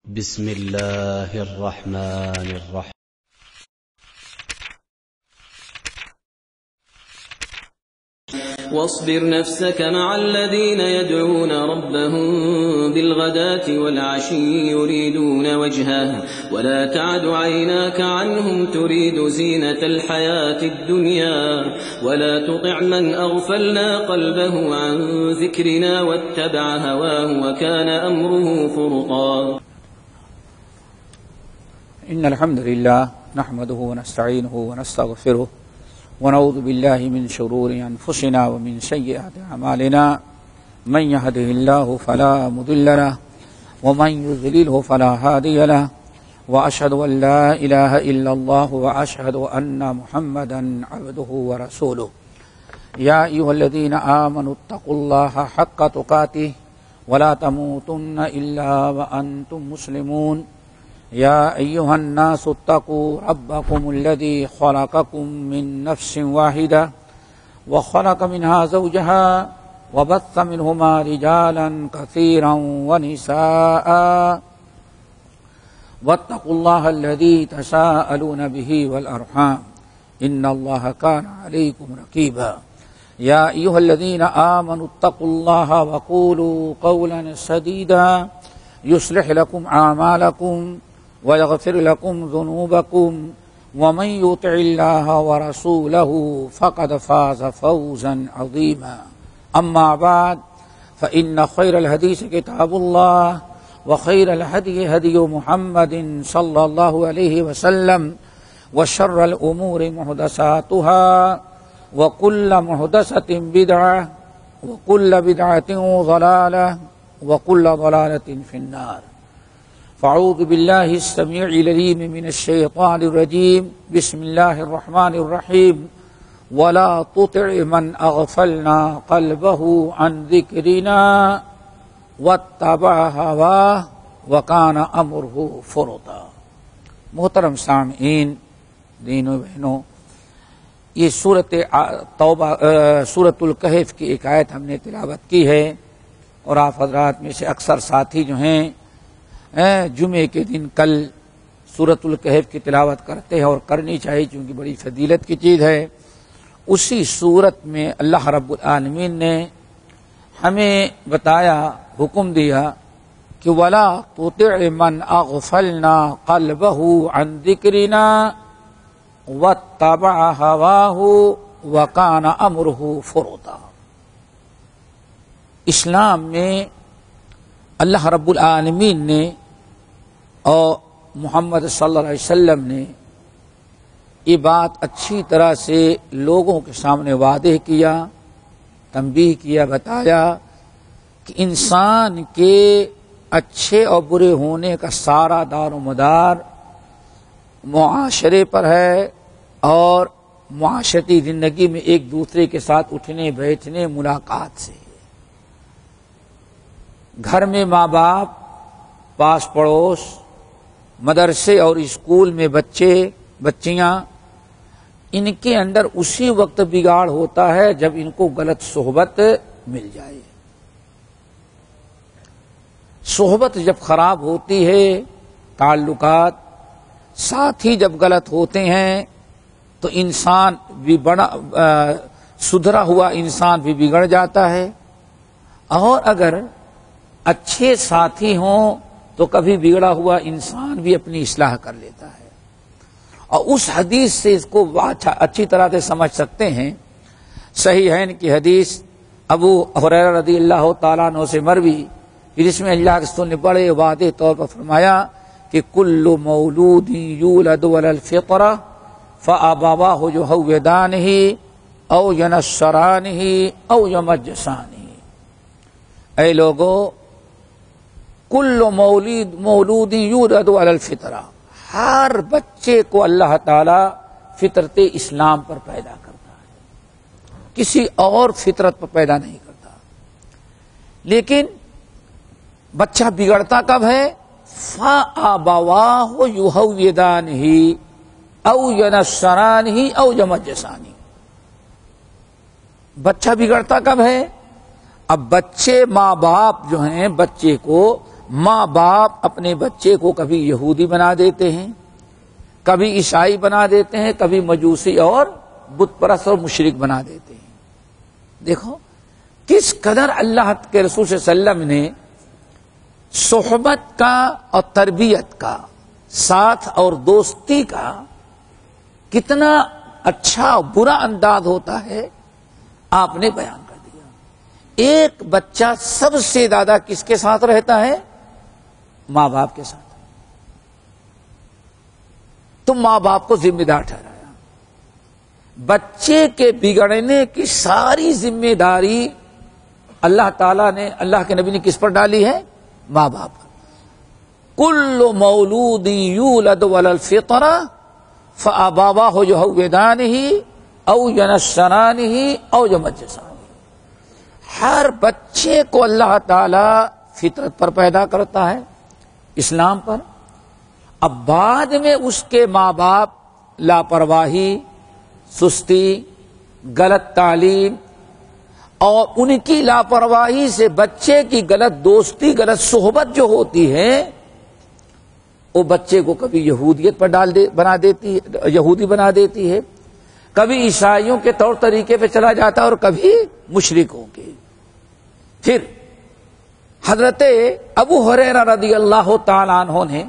بسم الله الرحمن الرحيم. واصبر نفسك مع الذين يدعون ربهم بالغداة والعشي يريدون وجهه ولا تعد عيناك عنهم تريد زينة الحياة الدنيا ولا تطع من أغفلنا قلبه عن ذكرنا واتبع هواه وكان أمره فرطا. إن الحمد لله نحمده ونستعينه ونستغفره ونعوذ بالله من شرور أنفسنا ومن سيئات أعمالنا من يهده الله فلا مضل له ومن يضلله فلا هادي له وأشهد أن لا إله إلا الله وأشهد أن محمدا عبده ورسوله. يا أيها الذين آمنوا اتقوا الله حق تقاته ولا تموتن إلا وأنتم مسلمون. يا أيها الناس اتقوا ربكم الذي خلقكم من نفس واحدة وخلق منها زوجها وبث منهما رجالا كثيرا ونساء واتقوا الله الذي تساءلون به والأرحام إن الله كان عليكم رقيبا. يا أيها الذين آمنوا اتقوا الله وقولوا قولا سديدا يصلح لكم أعمالكم ويغفر لكم ذنوبكم ومن يطع الله ورسوله فقد فاز فوزا عظيما. أما بعد فإن خير الحديث كتاب الله وخير الهدي هدي محمد صلى الله عليه وسلم وشر الأمور محدثاتها وكل محدثة بدعة وكل بدعة ضلالة وكل ضلالة في النار. فاعوذ بالله السميع العليم من الشيطان الرجيم. بسم الله الرحمن الرحيم. ولا تطع من أغفلنا قلبه عن ذكرنا واتبع هواه وكان أمره فرطا. محترم سامعین، دینوں بہنوں، یہ سورۃ الکہف کی ایک آیت ہم نے تلاوت کی ہے، اور آپ حضرات میں سے اکثر ساتھی جو ہیں جمعے کے دن کل سورۃ الکہف کی تلاوت کرتے ہیں، اور کرنی چاہیے چونکہ بڑی فضیلت کی چیز ہے۔ اسی صورت میں اللہ رب العالمین نے ہمیں بتایا، حکم دیا کہ وَلَا تُطِعْ مَنْ أَغْفَلْنَا قَلْبَهُ عَنْ ذِكْرِنَا وَاتَّبَعَ هَوَاهُ وَكَانَ أَمْرُهُ فُرُطًا۔ اسلام میں اللہ رب العالمین نے اور محمد صلی اللہ علیہ وسلم نے یہ بات اچھی طرح سے لوگوں کے سامنے واضح کیا، تنبیہ کیا، بتایا کہ انسان کے اچھے اور برے ہونے کا سارا دار و مدار معاشرے پر ہے، اور معاشرتی زندگی میں ایک دوسرے کے ساتھ اٹھنے بیٹھنے ملاقات سے۔ گھر میں ماں باپ، پاس پڑوس، مدرسے اور اسکول میں بچے بچیاں، ان کے اندر اسی وقت بگاڑ ہوتا ہے جب ان کو غلط صحبت مل جائے۔ صحبت جب خراب ہوتی ہے، تعلقات، ساتھی جب غلط ہوتے ہیں تو انسان بھی سدھرا ہوا انسان بھی بگڑ جاتا ہے، اور اگر اچھے ساتھی ہوں تو کبھی بگڑا ہوا انسان بھی اپنی اصلاح کر لیتا ہے۔ اور اس حدیث سے اس کو اچھی طرح سے سمجھ سکتے ہیں۔ صحیحین کی حدیث ابو ہریرہ رضی اللہ تعالیٰ عنہ سے مروی، جس میں اللہ کے رسول نے بڑے واضح طور پر فرمایا کہ کل مولود یولد علی الفطرہ فابواہ یہودانہ او ینصرانہ او یمجسانہ۔ اے لوگو، کل مولود یولد علی الفطرہ، ہر بچے کو اللہ تعالی فطرت اسلام پر پیدا کرتا ہے، کسی اور فطرت پر پیدا نہیں کرتا۔ لیکن بچہ بگڑتا کب ہے؟ فَأَبَوَاهُ يُهَوِّدَانِهِ أَوْ يَنَصِّرَانِهِ أَوْ يَمَجِّسَانِهِ۔ بچہ بگڑتا کب ہے؟ اب بچے، ماں باپ جو ہیں بچے کو ماں باپ اپنے بچے کو کبھی یہودی بنا دیتے ہیں، کبھی عیسائی بنا دیتے ہیں، کبھی مجوسی اور بت پرست اور مشرک بنا دیتے ہیں۔ دیکھو کس قدر اللہ کے رسول صلی اللہ علیہ وسلم نے صحبت کا اور تربیت کا، ساتھ اور دوستی کا کتنا اچھا اور برا انداز ہوتا ہے آپ نے بیان کر دیا۔ ایک بچہ سب سے زیادہ کس کے ساتھ رہتا ہے؟ ماں باپ کے ساتھ۔ تو ماں باپ کو ذمہ دار ٹھہرایا۔ بچے کے بگڑنے کی ساری ذمہ داری اللہ تعالیٰ نے، اللہ کے نبی نے کس پر ڈالی ہے؟ ماں باپ پر۔ کل مولود یولد علی الفطرہ فآبواہ یہودانہ او ینصرانہ او یمجسانہ۔ ہر بچے کو اللہ تعالی فطرت پر پیدا کرتا ہے، اسلام پر۔ اب بعد میں اس کے ماں باپ لاپرواہی، سستی، غلط تعلیم اور ان کی لاپرواہی سے بچے کی غلط دوستی، غلط صحبت جو ہوتی ہے وہ بچے کو کبھی یہودیت پر یہودی بنا دیتی ہے، کبھی عیسائیوں کے طور طریقے پہ چلا جاتا ہے اور کبھی مشرکوں کے۔ پھر حضرت ابو ہریرہ رضی اللہ تعالی عنہ نے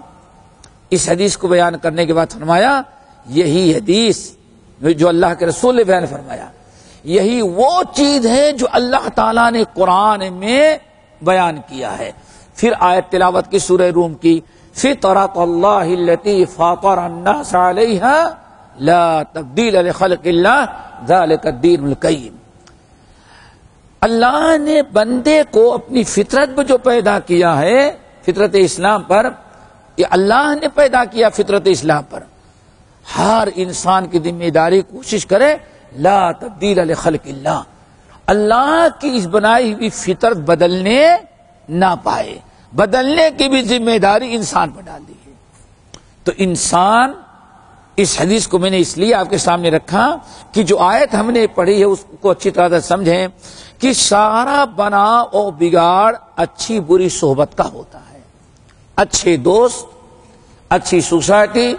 اس حدیث کو بیان کرنے کے بعد فرمایا، یہی حدیث جو اللہ کے رسول نے بیان فرمایا، یہی وہ چیز ہے جو اللہ تعالیٰ نے قرآن میں بیان کیا ہے۔ پھر آیت تلاوت کی سورہ روم کی، فطرۃ اللہ التی فاطر الناس علیہا لا تبدیل لخلق اللہ ذلک الدین القیم۔ اللہ نے بندے کو اپنی فطرت پر جو پیدا کیا ہے، فطرت اسلام پر، یہ اللہ نے پیدا کیا فطرت اسلام پر۔ ہر انسان کی ذمہ داری کوشش کرے لا تبدیل لخلق اللہ، اللہ کی اس بنائی ہوئی فطرت بدلنے نہ پائے، بدلنے کی بھی ذمہ داری انسان پر ڈال دی ہے۔ تو انسان، اس حدیث کو میں نے اس لیے آپ کے سامنے رکھا کہ جو آیت ہم نے پڑھی ہے اس کو اچھی طرح سے سمجھیں کہ سارا بناؤ اور بگاڑ اچھی بری صحبت کا ہوتا ہے۔ اچھے دوست، اچھی سوسائٹی،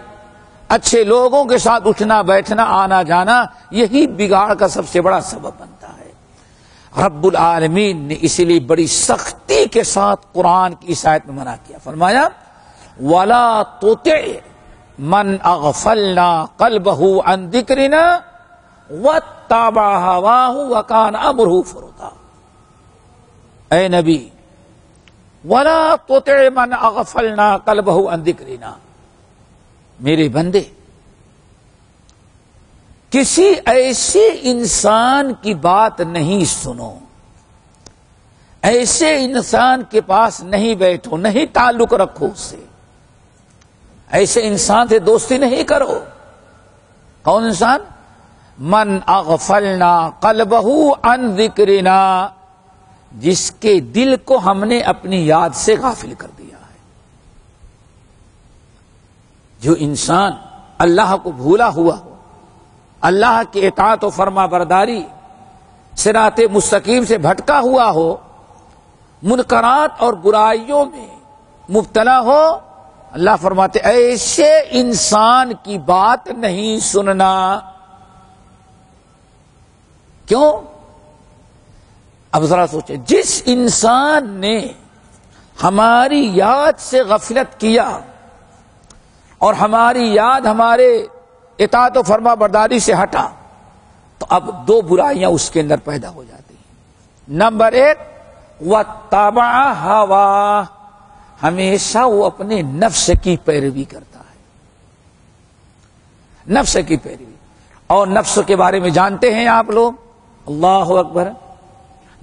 اچھے لوگوں کے ساتھ اٹھنا بیٹھنا آنا جانا، یہی بگاڑ کا سب سے بڑا سبب بنتا ہے۔ رب العالمین نے اسی لیے بڑی سختی کے ساتھ قرآن کی اس آیت میں منع کیا، فرمایا وَلَا تُطِعْ مَنْ أَغْفَلْنَا قَلْبَهُ عَنْ ذِكْرِنَا وَاتَّبَعَ هَوَاهُ وَكَانَ أَمْرُهُ فُرُطًا۔ اے نبی، وَلَا تُطِعْ مَنْ أَغْفَلْنَا قَلْبَهُ عَنْ ذِكْرِنَا، میرے بندے کسی ایسے انسان کی بات نہیں سنو، ایسے انسان کے پاس نہیں بیٹھو، نہیں تعلق رکھو اس سے، ایسے انسان سے دوستی نہیں کرو۔ کون انسان؟ من اغفلنا قلبہ عن ذکرنا، جس کے دل کو ہم نے اپنی یاد سے غافل کر دیا ہے۔ جو انسان اللہ کو بھولا ہوا ہو، اللہ کی اطاعت و فرما برداری، صراط مستقیم سے بھٹکا ہوا ہو، منکرات اور برائیوں میں مبتلا ہو، اللہ فرماتے ایسے انسان کی بات نہیں سننا۔ کیوں؟ اب ذرا سوچیں، جس انسان نے ہماری یاد سے غفلت کیا اور ہماری یاد ہمارے اطاعت و فرما برداری سے ہٹا، تو اب دو برائیاں اس کے اندر پیدا ہو جاتی ہیں۔ نمبر ایک، وَاتَّبَعَ هَوَاهُ، ہمیشہ وہ اپنے نفس کی پیروی کرتا ہے، نفس کی پیروی۔ اور نفس کے بارے میں جانتے ہیں آپ لوگ، اللہ اکبر،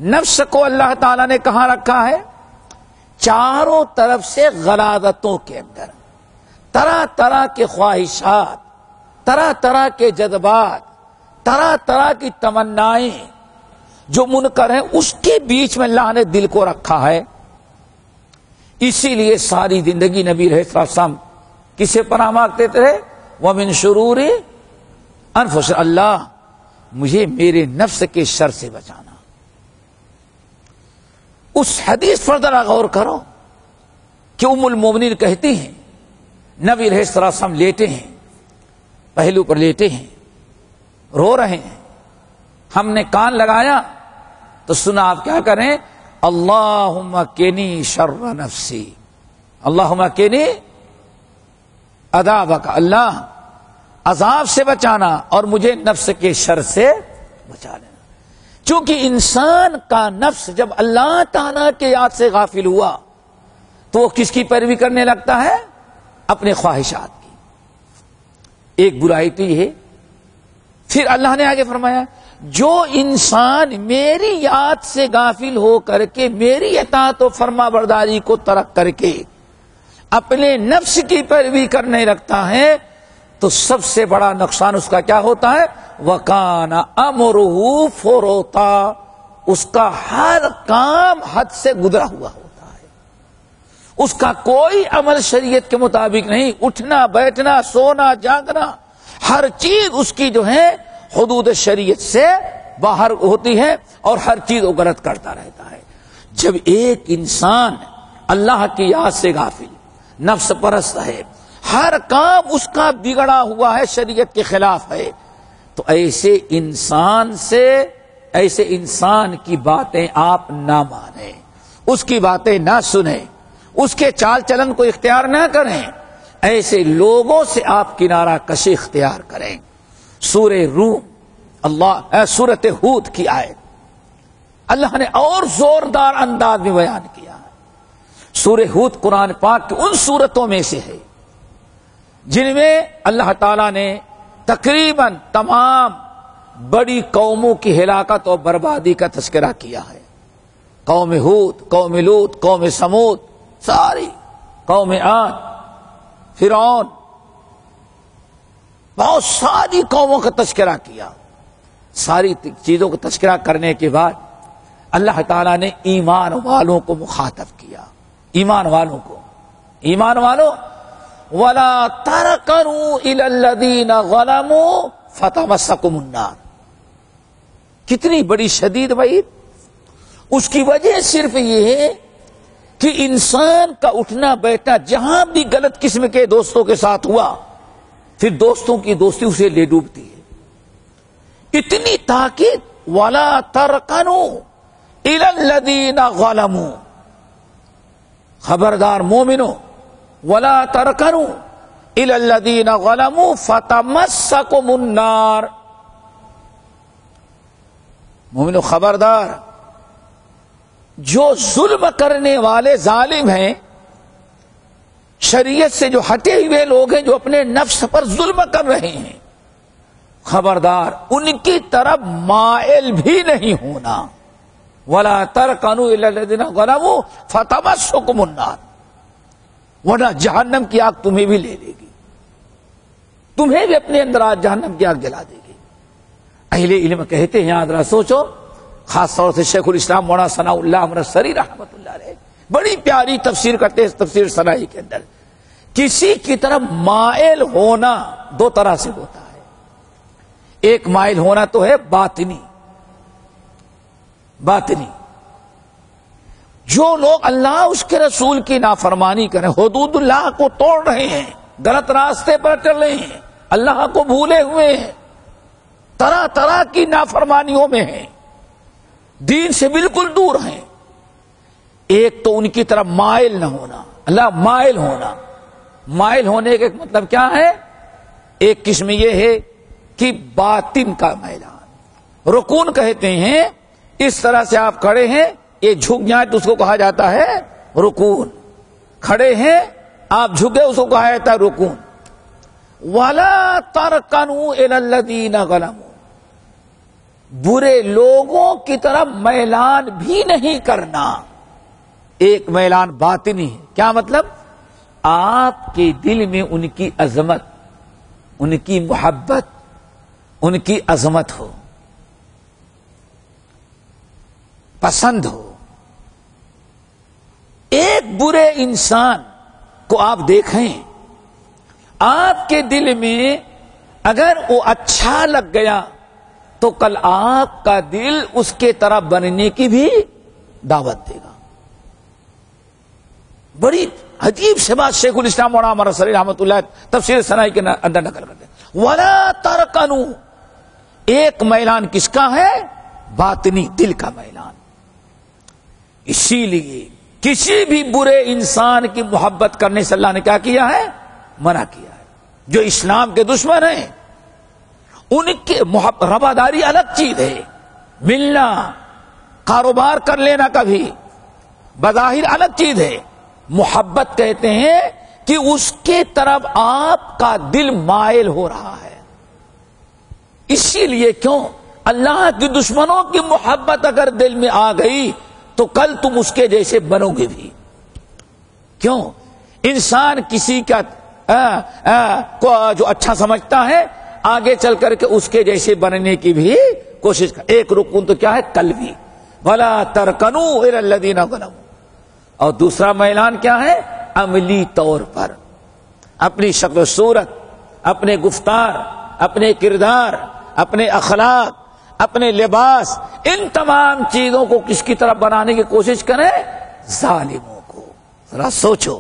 نفس کو اللہ تعالیٰ نے کہاں رکھا ہے؟ چاروں طرف سے غلاظتوں کے اندر، طرح طرح کے خواہشات، طرح طرح کے جذبات، طرح طرح کی تمنائیں جو منکر ہیں، اس کے بیچ میں اللہ نے دل کو رکھا ہے۔ اسی لیے ساری زندگی نبی علیہ السلام کسے پناہ مانگتے تھے؟ وَمِن شُرُورِ أَنفُسِهِمْ، اللہ مجھے میرے نفس کے شر سے بچانا۔ اس حدیث پر ذرا غور کرو، کہ ام المومنین کہتی ہیں نبی علیہ السلام لیٹے ہیں، پہلو پر لیٹے ہیں، رو رہے ہیں، ہم نے کان لگایا تو سنا آپ کیا کریں، اللہم قنی شر نفسی، اللہم قنی عذابک، اللہ عذاب سے بچانا اور مجھے نفس کے شر سے بچا لینا۔ چونکہ انسان کا نفس جب اللہ تعالی کے یاد سے غافل ہوا تو وہ کس کی پیروی کرنے لگتا ہے؟ اپنے خواہشات کی۔ ایک برائی تو یہ ہے۔ پھر اللہ نے آگے فرمایا جو انسان میری یاد سے غافل ہو کر کے میری اطاعت و فرما برداری کو ترک کر کے اپنے نفس کی پیروی کرنے لگتا ہے تو سب سے بڑا نقصان اس کا کیا ہوتا ہے؟ وَكَانَ أَمْرُهُ فُرُطًا، اس کا ہر کام حد سے گزرا ہوا ہوتا ہے، اس کا کوئی عمل شریعت کے مطابق نہیں، اٹھنا بیٹھنا سونا جاگنا ہر چیز اس کی جو ہے حدود شریعت سے باہر ہوتی ہے اور ہر چیز وہ غلط کرتا رہتا ہے۔ جب ایک انسان اللہ کی یاد سے غافل، نفس پرست ہے، ہر کام اس کا بگڑا ہوا ہے، شریعت کے خلاف ہے، تو ایسے انسان کی باتیں آپ نہ مانیں، اس کی باتیں نہ سنیں، اس کے چال چلن کو اختیار نہ کریں، ایسے لوگوں سے آپ کنارہ کشی اختیار کریں۔ سورہ روم سورۃ ہود کی آیت اللہ نے اور زوردار انداز میں بیان کیا ہے۔ سورہ ہود قرآن پاک کی ان سورتوں میں سے ہے جن میں اللہ تعالیٰ نے تقریباً تمام بڑی قوموں کی ہلاکت اور بربادی کا تذکرہ کیا ہے۔ قوم ہود، قوم لوط، قوم سمود، ساری قوم عاد، فرعون، بہت ساری قوموں کا تذکرہ کیا۔ ساری چیزوں کا تذکرہ کرنے کے بعد اللہ تعالیٰ نے ایمان والوں کو مخاطب کیا۔ ایمان والوں کو، ایمان والوں وَلَا تَرْكَنُوا إِلَى الَّذِينَ ظَلَمُوا فَتَمَسَّكُمُ النَّارُ، کتنی بڑی شدید وعید۔ اس کی وجہ صرف یہ ہے کہ انسان کا اٹھنا بیٹھنا جہاں بھی غلط قسم کے دوستوں کے ساتھ ہوا پھر دوستوں کی دوستی اسے لے ڈوبتی ہے۔ اتنی تاکید وَلَا تَرْكَنُوا إِلَى الَّذِينَ ظَلَمُوا، خبردار مومنوں وَلَا تَرْكَنُوا إِلَى الَّذِينَ ظَلَمُوا فَتَمَسَّكُمُ النَّارُ، مومنوں خبردار، جو ظلم کرنے والے ظالم ہیں، شریعت سے جو ہٹے ہوئے لوگ ہیں، جو اپنے نفس پر ظلم کر رہے ہیں، خبردار ان کی طرف مائل بھی نہیں ہونا۔ وَلَا تَرْكَنُوا إِلَى الَّذِينَ ظَلَمُوا فَتَمَسَّكُمُ النَّارُ، ورنہ جہنم کی آگ تمہیں بھی لے لے گی، تمہیں بھی اپنے اندر آج جہنم کی آگ جلا دے گی۔ اہل علم کہتے ہیں، یاد رہا، سوچو، خاص طور سے شیخ الاسلام مولانا ثناء اللہ امرتسری رحمۃ اللہ علیہ بڑی پیاری تفسیر کرتے ہیں اس تفسیر ثنائی کے اندر۔ کسی کی طرف مائل ہونا دو طرح سے ہوتا ہے، ایک مائل ہونا تو ہے باطنی، جو لوگ اللہ اس کے رسول کی نافرمانی کریں، حدود اللہ کو توڑ رہے ہیں، غلط راستے پر چل رہے ہیں، اللہ کو بھولے ہوئے ہیں، طرح طرح کی نافرمانیوں میں ہیں، دین سے بالکل دور ہیں، ایک تو ان کی طرف مائل نہ ہونا، اللہ مائل ہونا۔ مائل ہونے کا مطلب کیا ہے؟ ایک قسم یہ ہے کہ باطن کا میلان، رکون کہتے ہیں، اس طرح سے آپ کھڑے ہیں، یہ جھک جائیں تو اس کو کہا جاتا ہے رکون، کھڑے ہیں آپ جھکے اس کو کہا جاتا ہے رکون۔ وَلَا تَرْكَنُوا إِلَى الَّذِينَ ظَلَمُوا، برے لوگوں کی طرف میلان بھی نہیں کرنا۔ ایک میلان باطنی ہے، کیا مطلب؟ آپ کے دل میں ان کی عظمت، ان کی محبت، ان کی عظمت ہو، پسند ہو۔ ایک برے انسان کو آپ دیکھیں، آپ کے دل میں اگر وہ اچھا لگ گیا تو کل آپ کا دل اس کے طرح بننے کی بھی دعوت دے گا۔ بڑی عجیب سے بات شیخ الاسلام مولانا رسول رحمۃ اللہ تفسیر ثنائی کے اندر نقل کرتے ہیں، وَلَا تَرْكَنُوا، ایک میلان کس کا ہے؟ باطنی، دل کا میلان۔ اسی لیے کسی بھی برے انسان کی محبت کرنے سے اللہ نے کیا کیا ہے؟ منع کیا ہے۔ جو اسلام کے دشمن ہیں ان کے رواداری الگ چیز ہے، ملنا کاروبار کر لینا کبھی بظاہر الگ چیز ہے، محبت کہتے ہیں کہ اس کے طرف آپ کا دل مائل ہو رہا ہے۔ اسی لیے کیوں اللہ کے دشمنوں کی محبت اگر دل میں آ گئی تو کل تم اس کے جیسے بنو گے بھی۔ کیوں؟ انسان کسی کا کو جو اچھا سمجھتا ہے آگے چل کر کے اس کے جیسے بننے کی بھی کوشش کر۔ ایک رکن تو کیا ہے؟ قلبی، وَلَا تَرْكَنُوا إِلَى الَّذِينَ ظَلَمُوا، اور دوسرا میلان کیا ہے؟ عملی طور پر اپنی شکل و صورت، اپنے گفتار، اپنے کردار، اپنے اخلاق، اپنے لباس، ان تمام چیزوں کو کس کی طرف بنانے کی کوشش کریں؟ ظالموں کو۔ ذرا سوچو،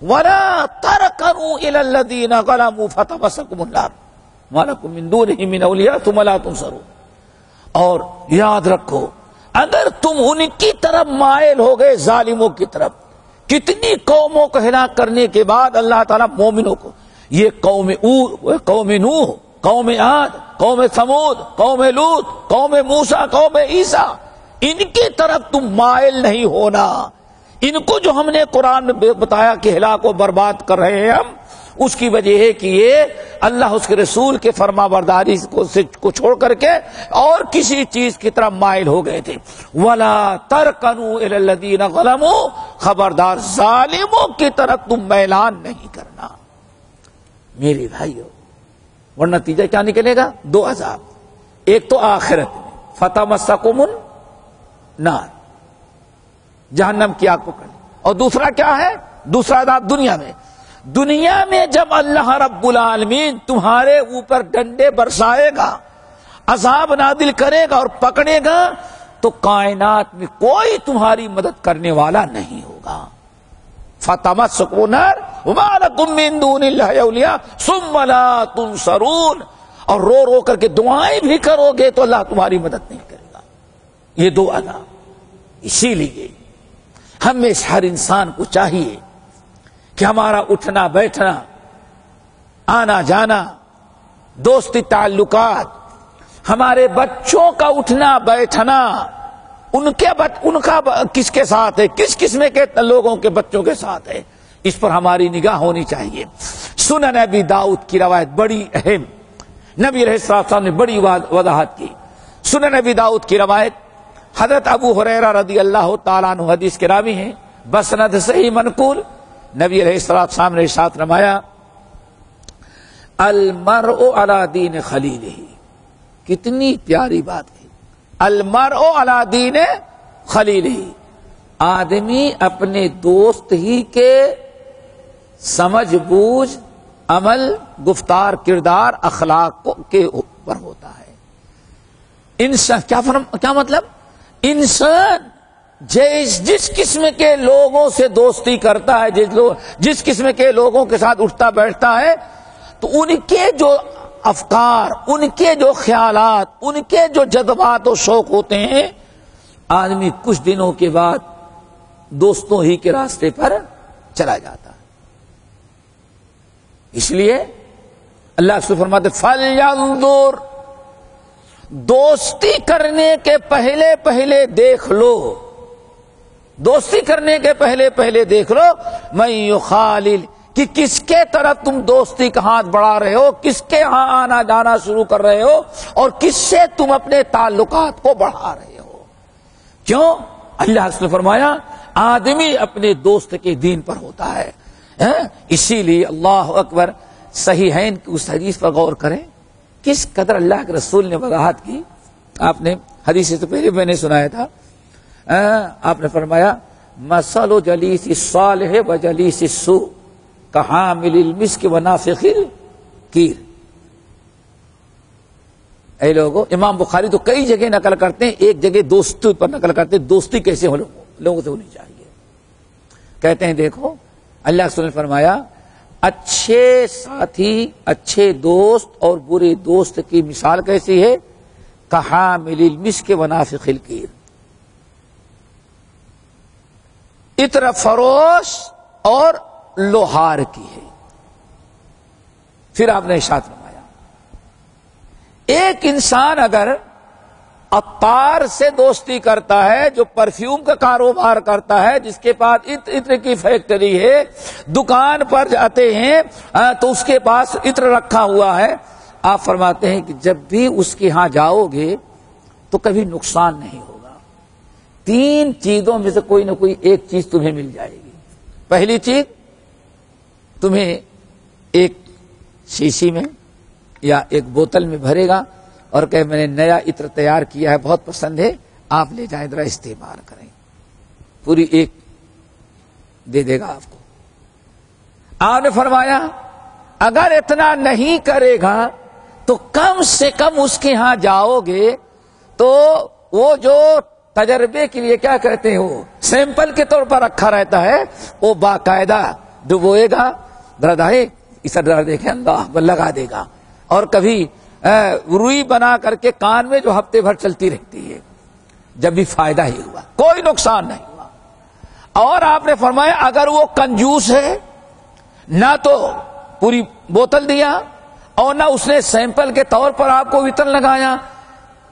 وَلَا تَرْكَنُوا إِلَى الَّذِينَ ظَلَمُوا فَتَمَسَّكُمُ النَّارُ مَا لَكُم مِّن دُونِهِ مِنْ أَوْلِيَاءَ ثُمَّ لَا تُنصَرُونَ۔ اور یاد رکھو اگر تم ان کی طرف مائل ہو گئے، ظالموں کی طرف، کتنی قوموں کو ہلاک کرنے کے بعد اللہ تعالیٰ مومنوں کو، یہ قوم نوح، قوم عاد، قوم ثمود، قوم لوط، قوم موسیٰ، قوم عیسیٰ، ان کی طرف تم مائل نہیں ہونا۔ ان کو جو ہم نے قرآن میں بتایا کہ ہلاک و برباد کر رہے ہیں ہم، اس کی وجہ ہے کہ یہ اللہ اس کے رسول کے فرما برداری کو چھوڑ کر کے اور کسی چیز کی طرف مائل ہو گئے تھے۔ وَلَا تَرْكَنُوا إِلَى الَّذِينَ ظَلَمُوا، خبردار ظالموں کی طرف تم میلان نہیں کرنا میرے بھائیو، ورنہ نتیجہ کیا نکلے گا؟ دو عذاب، ایک تو آخرت میں فَتَمَسَّكُمُ النَّارُ، جہنم کی آگ پکڑ، اور دوسرا کیا ہے؟ دوسرا عذاب دنیا میں جب اللہ رب العالمین تمہارے اوپر ڈنڈے برسائے گا، عذاب نازل کرے گا اور پکڑے گا، تو کائنات میں کوئی تمہاری مدد کرنے والا نہیں ہوگا۔ فَتَمَسَّكُمُ النَّارُ وَمَا لَكُم مِّن دُونِ اللَّهِ أَوْلِيَاءَ ثُمَّ لَا تُنصَرُونَ، اور رو کر کے دعائیں بھی کرو گے تو اللہ تمہاری مدد نہیں کرے گا۔ یہ دو عذاب۔ اسی لیے ہمیں ہر انسان کو چاہیے کہ ہمارا اٹھنا بیٹھنا، آنا جانا، دوستی تعلقات، ہمارے بچوں کا اٹھنا بیٹھنا، ان کا کس کے ساتھ ہے، کس قسم کے لوگوں کے بچوں کے ساتھ ہے، اس پر ہماری نگاہ ہونی چاہیے۔ سنن ابی داؤد کی روایت بڑی اہم، نبی علیہ السلام نے بڑی وضاحت کی۔ سنن ابی داؤد کی روایت، حضرت ابو ہریرہ رضی اللہ تعالیٰ عنہ حدیث کے راوی ہیں، بسند صحیح منقول، نبی علیہ السلام نے ارشاد فرمایا المرء علی دین خلیلہ، کتنی پیاری بات ہے، المرء علی دین خلیلہ، آدمی اپنے دوست ہی کے سمجھ بوجھ، عمل، گفتار، کردار، اخلاق کے اوپر ہوتا ہے۔ انسان کیا مطلب؟ انسان جس قسم کے لوگوں سے دوستی کرتا ہے، جس قسم کے لوگوں کے ساتھ اٹھتا بیٹھتا ہے، تو ان کے جو افکار، ان کے جو خیالات، ان کے جو جذبات و شوق ہوتے ہیں، آدمی کچھ دنوں کے بعد دوستوں ہی کے راستے پر چلا جاتا ہے۔ اس لیے اللہ سے فرماتے فَلْيَنظُرْ، دوستی کرنے کے پہلے دیکھ لو، دوستی کرنے کے پہلے دیکھ لو میں یخالل، کہ کس کے طرف تم دوستی کا ہاتھ بڑھا رہے ہو، کس کے ہاں آنا جانا شروع کر رہے ہو، اور کس سے تم اپنے تعلقات کو بڑھا رہے ہو۔ کیوں؟ اللہ نے فرمایا آدمی اپنے دوست کے دین پر ہوتا ہے۔ اسی لیے اللہ اکبر، صحیحین کی اس حدیث پر غور کریں، کس قدر اللہ کے رسول نے وضاحت کی۔ آپ نے حدیث سے پہلے میں نے سنایا تھا، آپ نے فرمایا مثل جلیس الصالح و جلیس السوء کحامل المسک و نافخ الکیر۔ اے لوگوں، امام بخاری تو کئی جگہ نقل کرتے ہیں، ایک جگہ دوستی پر نقل کرتے ہیں، دوستی کیسے لوگوں سے ہونی چاہیے۔ کہتے ہیں دیکھو اللہ کے رسول نے فرمایا اچھے ساتھی، اچھے دوست اور برے دوست کی مثال کیسی ہے؟ کحامل المسک ونافخ الکیر، عطر فروش اور لوہار کی ہے۔ پھر آپ نے ارشاد فرمایا ایک انسان اگر عطار سے دوستی کرتا ہے، جو پرفیوم کا کاروبار کرتا ہے، جس کے پاس عطر کی فیکٹری ہے، دکان پر جاتے ہیں تو اس کے پاس عطر رکھا ہوا ہے، آپ فرماتے ہیں کہ جب بھی اس کے ہاں جاؤ گے تو کبھی نقصان نہیں ہوگا۔ 3 چیزوں میں سے کوئی نہ کوئی ایک چیز تمہیں مل جائے گی۔ پہلی چیز، تمہیں ایک شیشی میں یا ایک بوتل میں بھرے گا اور کہ میں نے نیا عطر تیار کیا ہے، بہت پسند ہے، آپ لے جائیں ذرا استعمال کریں، پوری ایک دے دے گا آپ کو۔ آپ نے فرمایا اگر اتنا نہیں کرے گا تو کم سے کم اس کے ہاں جاؤ گے تو وہ جو تجربے کے لیے کیا کہتے ہیں، وہ سیمپل کے طور پر رکھا رہتا ہے، وہ باقاعدہ ڈبوئے گا، درادائے اسے ڈر دیکھیں اللہ لگا دے گا، اور کبھی روئی بنا کر کے کان میں جو ہفتے بھر چلتی رہتی ہے، جب بھی فائدہ ہی ہوا، کوئی نقصان نہیں ہوا۔ اور آپ نے فرمایا اگر وہ کنجوس ہے، نہ تو پوری بوتل دیا اور نہ اس نے سیمپل کے طور پر آپ کو عطر لگایا،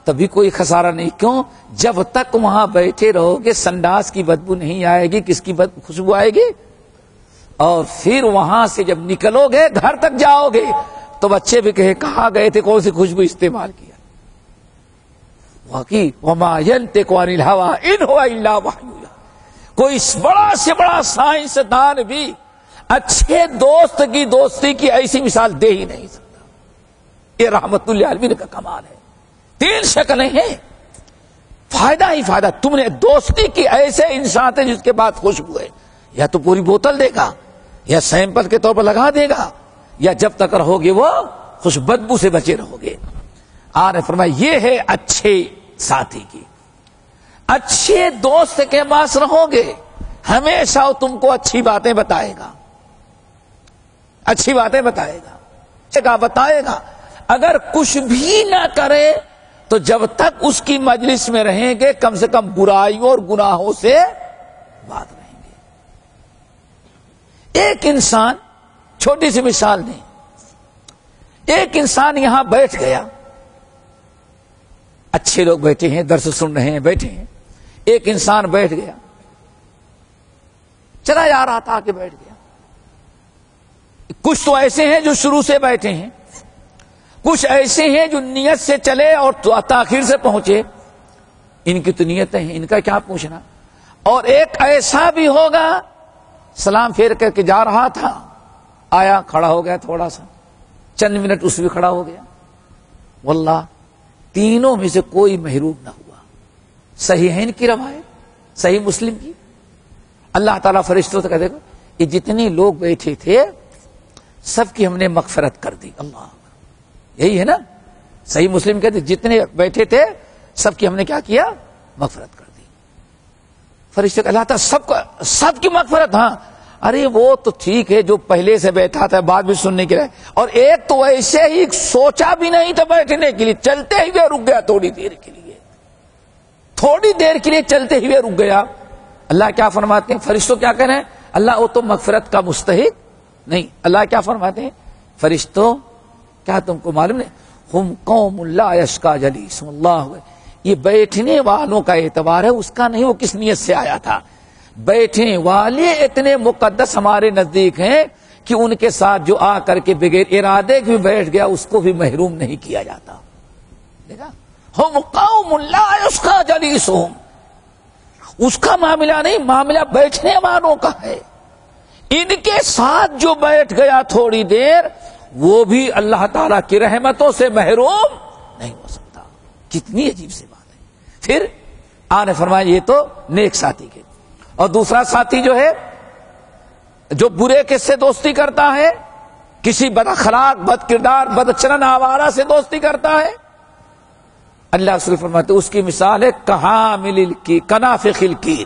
تبھی کوئی خسارہ نہیں۔ کیوں؟ جب تک وہاں بیٹھے رہو گے سنڈاس کی بدبو نہیں آئے گی، کس کی خوشبو آئے گی؟ اور پھر وہاں سے جب نکلو گے، گھر تک جاؤ گے تو بچے بھی کہے کہاں گئے تھے، کون سی خوشبو استعمال کیا۔ واقعی وما ينطق عن الهوى ان هو الا وحی یوحی، کوئی بڑا سے بڑا سائنسدان بھی اچھے دوست کی دوستی کی ایسی مثال دے ہی نہیں سکتا۔ یہ رحمت للعالمین کا کمال ہے۔ 3 شکلیں ہیں، فائدہ ہی فائدہ۔ تم نے دوستی کی ایسے انسان تھے جس کے بعد خوشبو ہے، یا تو پوری بوتل دے گا یا سیمپل کے طور پر لگا دے گا، یا جب تک رہو گے وہ خوش بدبو سے بچے رہو گے۔ آپ نے فرمایا یہ ہے اچھے ساتھی کی، اچھے دوست کے پاس رہو گے ہمیشہ وہ تم کو اچھی باتیں بتائے گا، اچھی باتیں بتائے گا۔ اگر کچھ بھی نہ کرے تو جب تک اس کی مجلس میں رہیں گے کم سے کم برائیوں اور گناہوں سے بات رہیں گے۔ ایک انسان، چھوٹی سی مثال دیں، ایک انسان یہاں بیٹھ گیا، اچھے لوگ بیٹھے ہیں، درس سن رہے ہیں، بیٹھے ہیں، ایک انسان بیٹھ گیا، چلا جا رہا تھا کہ بیٹھ گیا۔ کچھ تو ایسے ہیں جو شروع سے بیٹھے ہیں، کچھ ایسے ہیں جو نیت سے چلے اور تاخیر سے پہنچے، ان کی تو نیتیں ہیں، ان کا کیا پوچھنا۔ اور ایک ایسا بھی ہوگا سلام پھیر کر کے جا رہا تھا، آیا کھڑا ہو گیا، تھوڑا سا چند منٹ اس بھی کھڑا ہو گیا، واللہ تینوں میں سے کوئی محروم نہ ہوا۔ صحیحین کی روایت، صحیح مسلم کی، اللہ تعالیٰ فرشتوں سے کہتے گا یہ جتنے لوگ بیٹھے تھے سب کی ہم نے مغفرت کر دی۔ اللہ، یہی ہے نا، صحیح مسلم کہتے جتنے بیٹھے تھے سب کی ہم نے کیا کیا؟ مغفرت کر دی۔ فرشتے اللہ تعالیٰ سب کی مغفرت، ہاں ارے وہ تو ٹھیک ہے جو پہلے سے بیٹھا تھا بعد میں سننے کے لیے، اور ایک تو ایسے ہی سوچا بھی نہیں تھا بیٹھنے کے لیے، چلتے ہوئے رک گیا، تھوڑی دیر کے لیے چلتے ہوئے رک گیا۔ اللہ کیا فرماتے ہیں؟ فرشتوں کیا کہہ رہے ہیں؟ اللہ وہ تو مغفرت کا مستحق نہیں۔ اللہ کیا فرماتے ہیں؟ فرشتوں کیا تم کو معلوم نہیں، ہم قوم لا یشقی جلیسہم اللہ، یہ بیٹھنے والوں کا اعتبار ہے، اس کا نہیں وہ کس نیت سے آیا تھا۔ بیٹھنے والے اتنے مقدس ہمارے نزدیک ہیں کہ ان کے ساتھ جو آ کر کے بغیر ارادے کے بھی بیٹھ گیا اس کو بھی محروم نہیں کیا جاتا۔ دیکھا، ہم قوم لا یشقی جلیسہم، اس کا معاملہ نہیں، معاملہ بیٹھنے والوں کا ہے۔ ان کے ساتھ جو بیٹھ گیا تھوڑی دیر وہ بھی اللہ تعالیٰ کی رحمتوں سے محروم نہیں ہو سکتا۔ کتنی عجیب سی بات ہے۔ پھر آپ نے فرمایا یہ تو نیک ساتھی کے، اور دوسرا ساتھی جو ہے جو برے کس سے دوستی کرتا ہے، کسی بد اخلاق، بد کردار، بد چلن آوارہ سے دوستی کرتا ہے، اللہ رسول فرماتے اس کی مثال ہے کنافخ الکیر،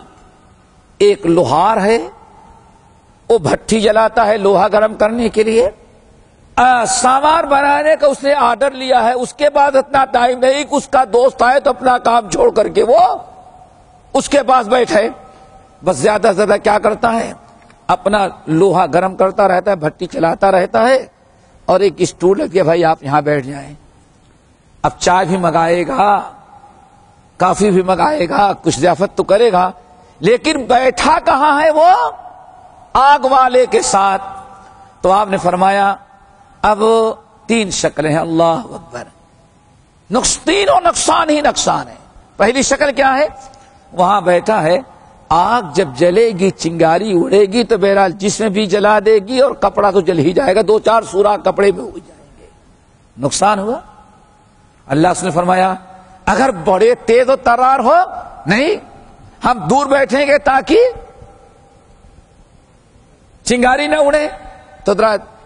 ایک لوہار ہے، وہ بھٹی جلاتا ہے لوہا گرم کرنے کے لیے، سامان بنانے کا اس نے آرڈر لیا ہے، اس کے بعد اتنا ٹائم نہیں کہ اس کا دوست آئے تو اپنا کام چھوڑ کر کے وہ اس کے پاس بیٹھے، بس زیادہ سے زیادہ کیا کرتا ہے، اپنا لوہا گرم کرتا رہتا ہے، بھٹی چلاتا رہتا ہے، اور ایک اسٹول رکھ کے بھائی آپ یہاں بیٹھ جائیں۔ اب چائے بھی منگائے گا، کافی بھی منگائے گا، کچھ ضیافت تو کرے گا، لیکن بیٹھا کہاں ہے وہ؟ آگ والے کے ساتھ۔ تو آپ نے فرمایا اب 3 شکلیں ہیں، اللہ اکبر، تینوں نقصان ہی نقصان ہے۔ پہلی شکل کیا ہے؟ وہاں بیٹھا ہے، آگ جب جلے گی، چنگاری اڑے گی تو بہرحال جسم بھی جلا دے گی اور کپڑا تو جل ہی جائے گا، 2-4 سوراخ کپڑے میں ہو جائیں گے، نقصان ہوا۔ اللہ نے فرمایا اگر بڑے تیز و ترار ہو، نہیں، ہم دور بیٹھیں گے تاکہ چنگاری نہ اڑے، تو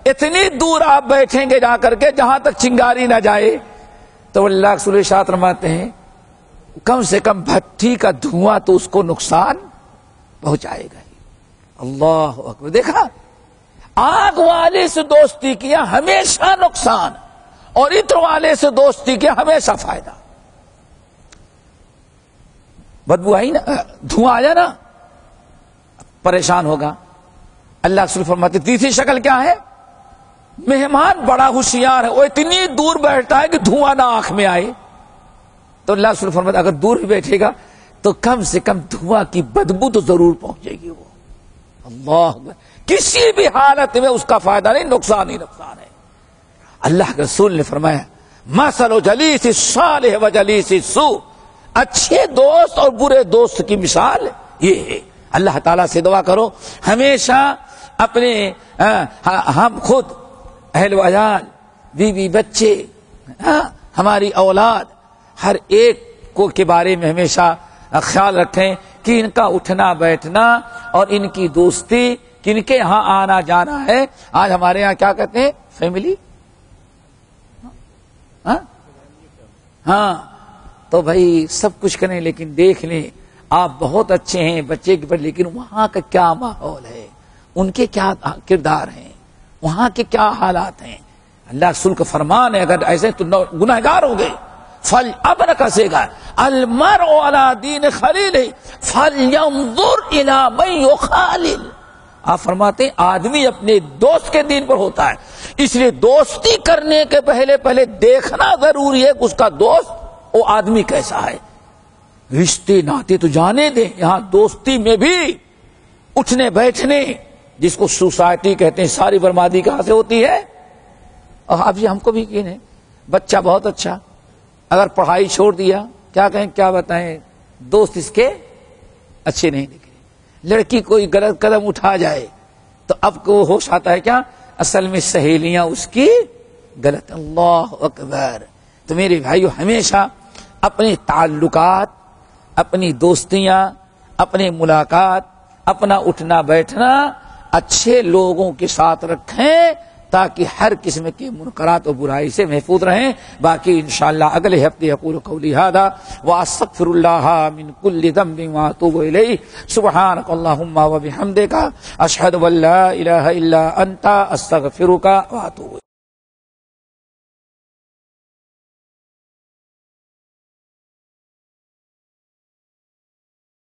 اتنی دور آپ بیٹھیں گے جا کر کے جہاں تک چنگاری نہ جائے۔ تو اللہ کے رسول ارشاد فرماتے ہیں کم سے کم بھٹی کا دھواں تو اس کو نقصان پہنچائے گا ہی۔ اللہ اکبر، دیکھا، آگ والے سے دوستی کیا ہمیشہ نقصان، اور عطر والے سے دوستی کیا ہمیشہ فائدہ۔ بدبو آئی نا، دھواں آیا نا، پریشان ہوگا۔ اللہ رسول فرماتے تیسری شکل کیا ہے؟ مہمان بڑا ہوشیار ہے، وہ اتنی دور بیٹھتا ہے کہ دھواں نہ آنکھ میں آئے۔ تو اللہ رسول فرماتے اگر دور بھی بیٹھے گا تو کم سے کم دھواں کی بدبو تو ضرور پہنچے گی وہ۔ اللہ اکبر، کسی بھی حالت میں اس کا فائدہ نہیں، نقصان ہی نقصان ہے۔ اللہ کے رسول نے فرمایا مثل جلیس الصالح و جلیس السوء، اچھے دوست اور برے دوست کی مثال یہ ہے۔ اللہ تعالیٰ سے دعا کرو ہمیشہ اپنے ہم خود، اہل و عیال، بیوی بچے، ہماری اولاد، ہر ایک کو کے بارے میں ہمیشہ خیال رکھیں کہ ان کا اٹھنا بیٹھنا اور ان کی دوستی، کن کے یہاں آنا جانا ہے۔ آج ہمارے یہاں کیا کہتے ہیں؟ فیملی، ہاں، تو بھائی سب کچھ کریں لیکن دیکھ لیں آپ بہت اچھے ہیں بچے کے پر، لیکن وہاں کا کیا ماحول ہے، ان کے کیا کردار ہیں، وہاں کے کیا حالات ہیں۔ اللہ رسول کا فرمان ہے اگر ایسے تو گناہگار ہو گئے۔ فل اب نہ کسے گا المرء علی دین خلیلہ فلینظر الی من یخالل، آپ فرماتے ہیں آدمی اپنے دوست کے دین پر ہوتا ہے، اس لیے دوستی کرنے کے پہلے دیکھنا ضروری ہے کہ اس کا دوست وہ آدمی کیسا ہے۔ رشتے ناتے تو جانے دیں، یہاں دوستی میں بھی اٹھنے بیٹھنے، جس کو سوسائٹی کہتے ہیں، ساری بربادی کہاں سے ہوتی ہے۔ اور اب یہ ہم کو بھی یقین ہے، بچہ بہت اچھا، اگر پڑھائی چھوڑ دیا کیا کہیں، کیا بتائیں، دوست اس کے اچھے نہیں نکلے۔ لڑکی کوئی غلط قدم اٹھا جائے تو اب کو ہوش آتا ہے کیا، اصل میں سہیلیاں اس کی غلط۔ اللہ اکبر۔ تو میرے بھائیو ہمیشہ اپنے تعلقات، اپنی دوستیاں، اپنے ملاقات، اپنا اٹھنا بیٹھنا اچھے لوگوں کے ساتھ رکھیں تاکہ ہر قسم کے منکرات و برائی سے محفوظ رہیں۔ باقی انشاءاللہ اگلے ہفتے اقول قولی ھذا واستغفر اللہ من کل ذنب واتوب الیہ، سبحانک اللہم وبحمدک، اشہد ان لا الہ الا انت، استغفرک واتوب الیک۔